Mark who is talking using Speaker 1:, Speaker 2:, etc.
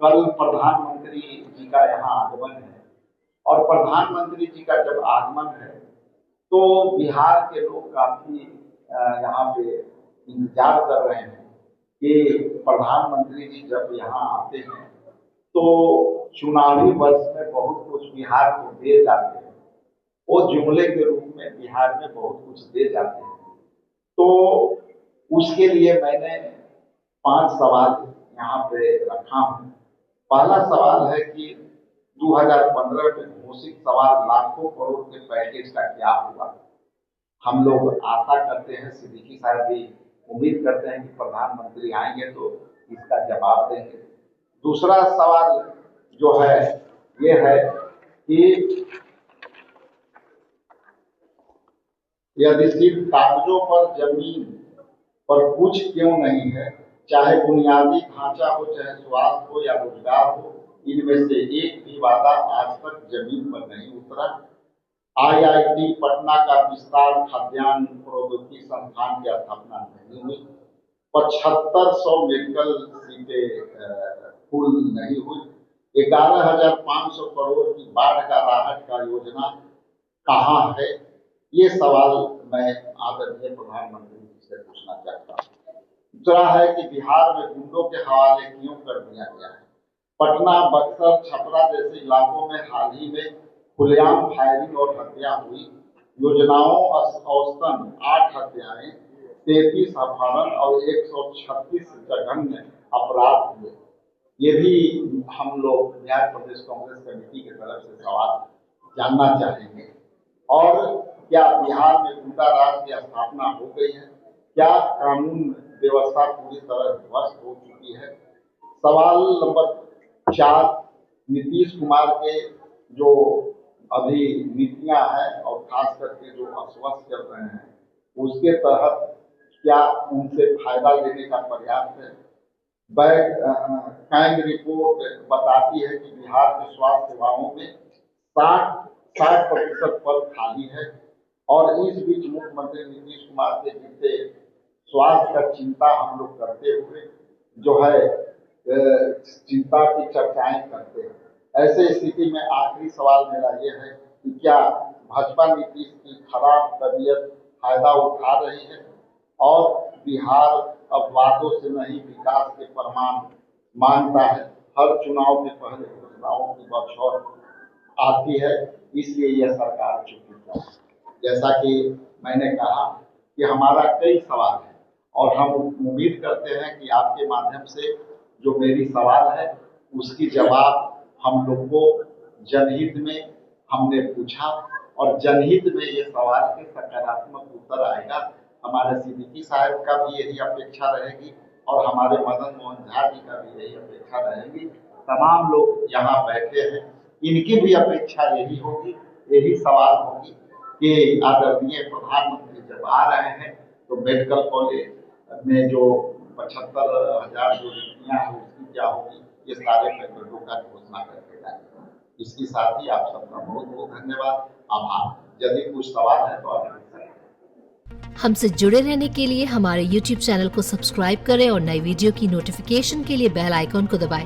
Speaker 1: कल प्रधानमंत्री जी का यहाँ आगमन है और प्रधानमंत्री जी का जब आगमन है तो बिहार के लोग काफी यहाँ पे इंतजार कर रहे हैं कि प्रधानमंत्री जी जब यहाँ आते हैं तो चुनावी वर्ष में बहुत कुछ बिहार को दे जाते हैं, वो जुमले के रूप में बिहार में बहुत कुछ दे जाते हैं। तो उसके लिए मैंने 5 सवाल यहाँ पे रखा हूँ। पहला सवाल है कि 2015 में घोषित सवाल लाखों करोड़ के पैकेज का क्या हुआ। हम लोग आशा करते हैं, सिद्दीकी साहब भी उम्मीद करते हैं कि प्रधानमंत्री आएंगे तो इसका जवाब देंगे। दूसरा सवाल जो है ये है कि यदि सिर्फ कागजों पर जमीन पर कुछ क्यों नहीं है, चाहे बुनियादी ढांचा हो, चाहे स्वास्थ्य हो या रोजगार हो, इनमें से एक भी वादा आज तक जमीन पर नहीं उतरा। IIT पटना का विस्तार, खाद्यान्न प्रौद्योगिकी संस्थान की स्थापना नहीं हुई। 7500 मेडिकल सीटें फुल नहीं हुई। 11,500 करोड़ की बाढ़ का राहत का योजना कहाँ है? ये सवाल मैं आदरणीय प्रधानमंत्री जी से पूछना चाहता हूँ। दूसरा है कि बिहार में गुंडों के हवाले क्यों कर दिया गया है। पटना, बक्सर, छपरा जैसे इलाकों में हाल ही में खुलेआम फायरिंग और हत्या हुई। योजनाओं औसतन 8 हत्याएं, 33 अपहरण और 136 जघन्य अपराध हुए। ये भी हम लोग बिहार प्रदेश कांग्रेस कमेटी की तरफ से सवाल जानना चाहेंगे। और क्या बिहार में गुंडा राज की स्थापना हो गई है? क्या कानून व्यवस्था पूरी तरह ध्वस्त हो चुकी है? सवाल नंबर 4, नीतीश कुमार के जो अभी नीतियां हैं और खास करके जो अस्वस्थ चल रहे हैं, उसके तहत क्या उनसे फायदा लेने का प्रयास है? कैग रिपोर्ट बताती है कि बिहार के स्वास्थ्य सेवाओं में 60% पद खाली है और इस बीच मुख्यमंत्री नीतीश कुमार के जिससे स्वास्थ्य का चिंता हम लोग करते हुए जो है चिंता की चर्चाएं करते हैं। ऐसे स्थिति में आखिरी सवाल मेरा ये है कि क्या भाजपा नीतीश की खराब तबीयत फायदा उठा रही है और बिहार अब वादों से नहीं विकास के प्रमाण मांगता है। हर चुनाव के पहले घोषणाओं की बौछार आती है, इसलिए यह सरकार चुकी है। जैसा कि मैंने कहा कि हमारा कई सवाल है और हम उम्मीद करते हैं कि आपके माध्यम से जो मेरी सवाल है उसकी जवाब हम लोग को जनहित में हमने पूछा और जनहित में ये सवाल के सकारात्मक उत्तर आएगा। हमारे सिद्दीकी साहब का भी यही अपेक्षा रहेगी और हमारे मदन मोहन झा जी का भी यही अपेक्षा रहेगी। तमाम लोग यहाँ बैठे हैं, इनकी भी अपेक्षा यही होगी, यही सवाल होगी कि आदरणीय प्रधानमंत्री जब आ रहे हैं तो मेडिकल कॉलेज में जो 75,000 जो रिक्तियाँ हैं उसकी क्या होगी, ये सारे पैकेटों का घोषणा करके जाएंगे। इसके साथ ही आप सबका बहुत बहुत धन्यवाद, आभार। यदि कुछ सवाल है तो आप पूछ सकते हैं।
Speaker 2: हमसे जुड़े रहने के लिए हमारे YouTube चैनल को सब्सक्राइब करें और नई वीडियो की नोटिफिकेशन के लिए बेल आइकॉन को दबाएं।